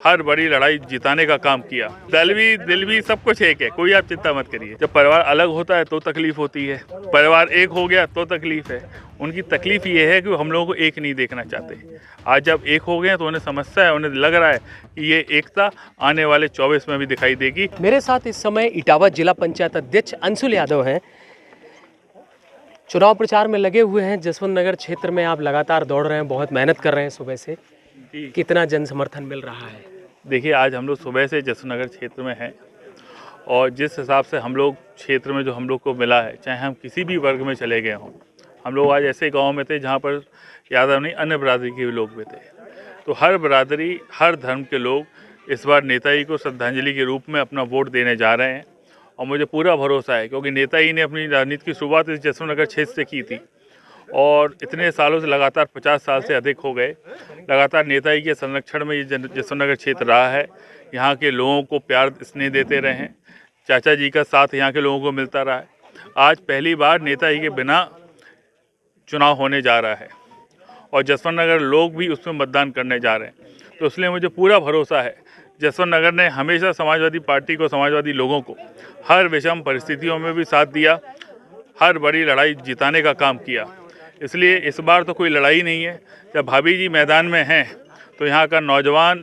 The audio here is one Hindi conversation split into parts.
हर बड़ी लड़ाई जिताने का काम किया। दिल भी सब कुछ एक है, कोई आप चिंता मत करिए। जब परिवार अलग होता है तो तकलीफ होती है, परिवार एक हो गया तो तकलीफ है। उनकी तकलीफ ये है कि वो हम लोगों को एक नहीं देखना चाहते। आज जब एक हो गए तो उन्हें समस्या है, उन्हें लग रहा है कि ये एकता आने वाले 24 में भी दिखाई देगी। मेरे साथ इस समय इटावा जिला पंचायत अध्यक्ष अंशुल यादव हैं। चुनाव प्रचार में लगे हुए हैं। जसवंत नगर क्षेत्र में आप लगातार दौड़ रहे हैं, बहुत मेहनत कर रहे हैं सुबह से। कितना जन समर्थन मिल रहा है? देखिए, आज हम लोग सुबह से जसवंत नगर क्षेत्र में हैं और जिस हिसाब से हम लोग क्षेत्र में जो हम लोग को मिला है, चाहे हम किसी भी वर्ग में चले गए हों, हम लोग आज ऐसे गांव में थे जहां पर यादव नहीं अन्य बरादरी के भी लोग भी थे। तो हर बरादरी, हर धर्म के लोग इस बार नेताजी को श्रद्धांजलि के रूप में अपना वोट देने जा रहे हैं और मुझे पूरा भरोसा है क्योंकि नेताजी ने अपनी राजनीति की शुरुआत इस जसवंत नगर क्षेत्र से की थी और इतने सालों से लगातार 50 साल से अधिक हो गए लगातार नेताजी के संरक्षण में ये जसवंत नगर क्षेत्र रहा है। यहाँ के लोगों को प्यार स्नेह देते रहे हैं, चाचा जी का साथ यहाँ के लोगों को मिलता रहा है। आज पहली बार नेताजी के बिना चुनाव होने जा रहा है और जसवंत नगर लोग भी उसमें मतदान करने जा रहे हैं। तो इसलिए मुझे पूरा भरोसा है जसवंत नगर ने हमेशा समाजवादी पार्टी को, समाजवादी लोगों को हर विषम परिस्थितियों में भी साथ दिया, हर बड़ी लड़ाई जिताने का काम किया। इसलिए इस बार तो कोई लड़ाई नहीं है। जब भाभी जी मैदान में हैं तो यहाँ का नौजवान,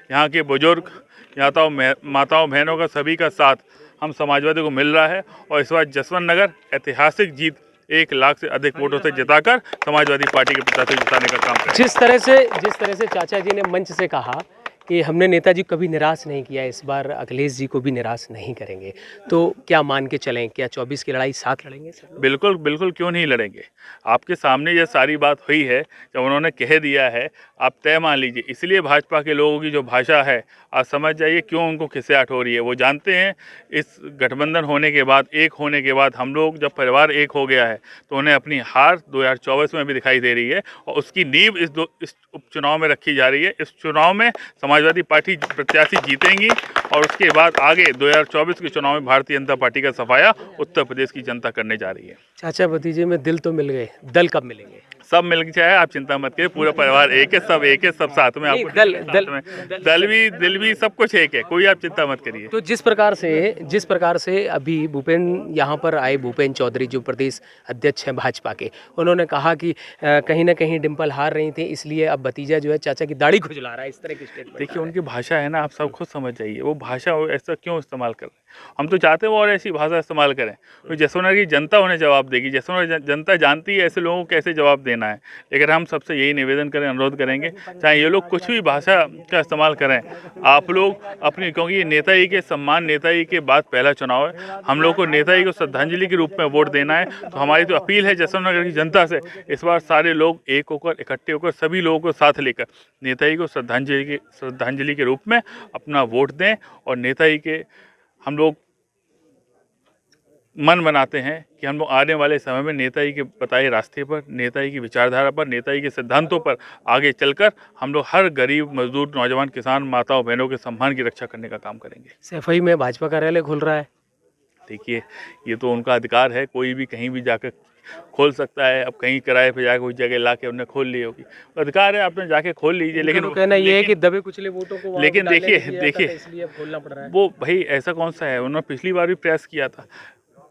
यहाँ के बुजुर्ग, यहाँ तो माताओं बहनों का सभी का साथ हम समाजवादी को मिल रहा है और इस बार जसवंत नगर ऐतिहासिक जीत 1 लाख से अधिक वोटों से जिताकर समाजवादी पार्टी के प्रत्याशी जिताने का काम करें। जिस तरह से चाचा जी ने मंच से कहा कि हमने नेताजी कभी निराश नहीं किया, इस बार अखिलेश जी को भी निराश नहीं करेंगे, तो क्या मान के चलें? क्या 24 की लड़ाई साथ लड़ेंगे सर? बिल्कुल बिल्कुल, क्यों नहीं लड़ेंगे। आपके सामने ये सारी बात हुई है, जब उन्होंने कह दिया है आप तय मान लीजिए। इसलिए भाजपा के लोगों की जो भाषा है आप समझ जाइए क्यों उनको खिसियाहट हो रही है। वो जानते हैं इस गठबंधन होने के बाद, एक होने के बाद, हम लोग जब परिवार एक हो गया है तो उन्हें अपनी हार 2024 में भी दिखाई दे रही है और उसकी नींव इस उपचुनाव में रखी जा रही है। इस चुनाव में समाजवादी पार्टी प्रत्याशी जीतेंगी और उसके बाद आगे 2024 के चुनाव में भारतीय जनता पार्टी का सफाया उत्तर प्रदेश की जनता करने जा रही है। चाचा भतीजे में दिल तो मिल गए, दल कब मिलेंगे? सब मिल जाए, आप चिंता मत करिए। पूरा परिवार एक है, सब एक है, सब साथ में। आपको दिल भी सब कुछ एक है, कोई आप चिंता मत करिए। तो जिस प्रकार से अभी यहाँ पर आए भूपेन चौधरी जो प्रदेश अध्यक्ष हैं भाजपा के, उन्होंने कहा कि कहीं ना कहीं डिम्पल हार रही थी, इसलिए अब भतीजा जो है चाचा की दाढ़ी खुजला रहा है, इस तरह की स्टेटमेंट। देखिए, उनकी भाषा है ना, आप सब खुद समझ जाइए। वो भाषा ऐसा क्यों इस्तेमाल कर रहे हैं? हम तो चाहते हैं वो और ऐसी भाषा इस्तेमाल करें। तो जसवंत नगर की जनता उन्हें जवाब देगी। जसवंत नगर जनता जानती है ऐसे लोगों को कैसे जवाब देना है। लेकिन हम सबसे यही निवेदन करें, अनुरोध करेंगे, चाहे ये लोग कुछ भी भाषा का इस्तेमाल करें, आप लोग अपनी, क्योंकि ये नेताजी के सम्मान, नेताजी के बाद पहला चुनाव है, हम लोग को नेताजी को श्रद्धांजलि के रूप में वोट देना है। तो हमारी तो अपील है जसवंत नगर की जनता से, इस बार सारे लोग एक होकर, इकट्ठे होकर, सभी लोगों को साथ लेकर नेताजी को श्रद्धांजलि के रूप में अपना वोट दें और नेताजी के हम लोग मन बनाते हैं कि हम लोग आने वाले समय में नेताजी के बताए रास्ते पर, नेताजी की विचारधारा पर, नेताजी के सिद्धांतों पर आगे चलकर हम लोग हर गरीब, मजदूर, नौजवान, किसान, माताओं बहनों के सम्मान की रक्षा करने का काम करेंगे। सैफई में भाजपा कार्यालय खुल रहा है। देखिए, ये तो उनका अधिकार है, कोई भी कहीं भी जाकर खोल सकता है। अब कहीं किराए पे जाकर उस जगह ला के उन्हें खोल ली होगी, अधिकार है, आपने जाके खोल लीजिए। लेकिन कहना ये है कि दबे कुचले वोटों को, लेकिन देखिए इसलिए खोलना पड़ रहा है। वो भाई ऐसा कौन सा है, उन्होंने पिछली बार भी प्रयास किया था,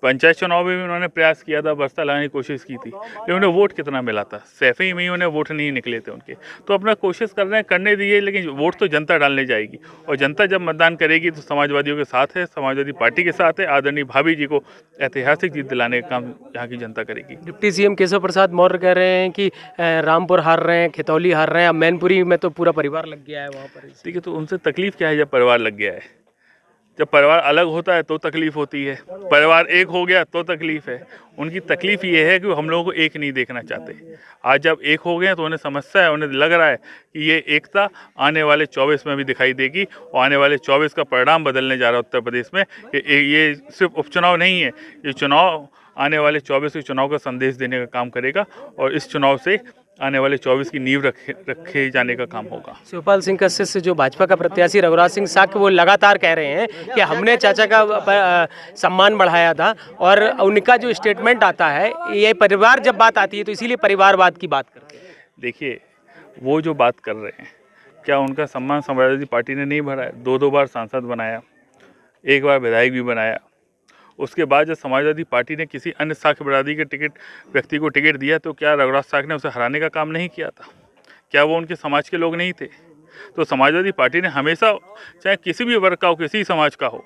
पंचायत चुनाव में भी उन्होंने प्रयास किया था, बस्ता लाने की कोशिश की थी, लेकिन उन्हें वोट कितना मिला था? सैफई में ही उन्हें वोट नहीं निकले थे उनके। तो अपना कोशिश कर रहे हैं, करने दीजिए, लेकिन वोट तो जनता डालने जाएगी और जनता जब मतदान करेगी तो समाजवादियों के साथ है, समाजवादी पार्टी के साथ है। आदरणीय भाभी जी को ऐतिहासिक जीत दिलाने का काम यहाँ की जनता करेगी। डिप्टी सीएम केशव प्रसाद मौर्य कह रहे हैं कि रामपुर हार रहे हैं, खितौली हार रहे हैं, अब मैनपुरी में तो पूरा परिवार लग गया है वहाँ पर। ठीक है, तो उनसे तकलीफ क्या है जब परिवार लग गया है? जब परिवार अलग होता है तो तकलीफ होती है, परिवार एक हो गया तो तकलीफ है। उनकी तकलीफ ये है कि हम लोगों को एक नहीं देखना चाहते। आज जब एक हो गए तो उन्हें समस्या है, उन्हें लग रहा है कि ये एकता आने वाले 24 में भी दिखाई देगी और आने वाले 24 का परिणाम बदलने जा रहा है उत्तर प्रदेश में। ये सिर्फ उपचुनाव नहीं है, ये चुनाव आने वाले 24 के चुनाव का संदेश देने का काम करेगा और इस चुनाव से आने वाले 24 की नींव रखे जाने का काम होगा। शिवपाल सिंह का शिष्य जो भाजपा का प्रत्याशी रघुराज सिंह साक्य, वो लगातार कह रहे हैं कि हमने चाचा का सम्मान बढ़ाया था और उनका जो स्टेटमेंट आता है, ये परिवार जब बात आती है तो इसीलिए परिवारवाद की बात करते हैं। देखिए, वो जो बात कर रहे हैं क्या उनका सम्मान समाजवादी पार्टी ने नहीं भरा है? 2-2 बार सांसद बनाया, 1 बार विधायक भी बनाया। उसके बाद जब समाजवादी पार्टी ने किसी अन्य शाख बिरादरी के व्यक्ति को टिकट दिया तो क्या रघुराज साख ने उसे हराने का काम नहीं किया था? क्या वो उनके समाज के लोग नहीं थे? तो समाजवादी पार्टी ने हमेशा, चाहे किसी भी वर्ग का हो, किसी समाज का हो,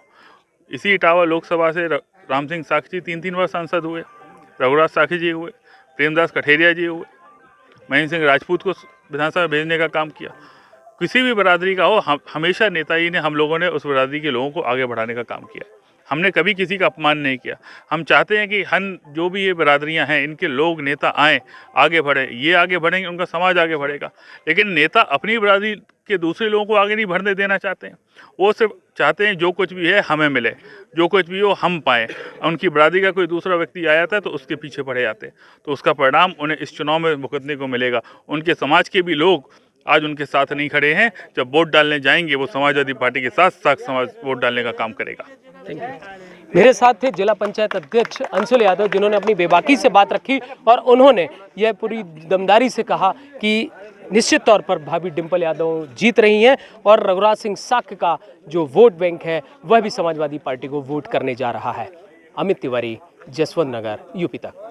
इसी इटावा लोकसभा से राम सिंह साखी जी 3-3 बार सांसद हुए, रघुराज साखी जी हुए, प्रेमदास कठेरिया जी हुए, महेंद्र सिंह राजपूत को विधानसभा भेजने का काम किया। किसी भी बिरादरी का हो, हमेशा नेताजी ने, हम लोगों ने उस बिरादरी के लोगों को आगे बढ़ाने का काम किया। हमने कभी किसी का अपमान नहीं किया। हम चाहते हैं कि हम जो भी ये बिरादरियां हैं, इनके लोग, नेता आएँ, आगे बढ़ें। ये आगे बढ़ेंगे, उनका समाज आगे बढ़ेगा। लेकिन नेता अपनी बिरादरी के दूसरे लोगों को आगे नहीं बढ़ने देना चाहते हैं। वो सिर्फ चाहते हैं जो कुछ भी है हमें मिले, जो कुछ भी हो हम पाएँ। उनकी बिरादरी का कोई दूसरा व्यक्ति आ जाता है तो उसके पीछे पड़े जाते हैं। तो उसका परिणाम उन्हें इस चुनाव में भुगतने को मिलेगा। उनके समाज के भी लोग आज उनके साथ नहीं खड़े हैं। जब वोट डालने जाएंगे, वो समाजवादी पार्टी के साथ साथ समाज वोट डालने का काम करेगा। Thank you. मेरे साथ थे जिला पंचायत अध्यक्ष अंशुल यादव, जिन्होंने अपनी बेबाकी से बात रखी और उन्होंने यह पूरी दमदारी से कहा कि निश्चित तौर पर भाभी डिंपल यादव जीत रही हैं और रघुराज सिंह साख का जो वोट बैंक है वह भी समाजवादी पार्टी को वोट करने जा रहा है। अमित तिवारी, जसवंत नगर, यूपी तक।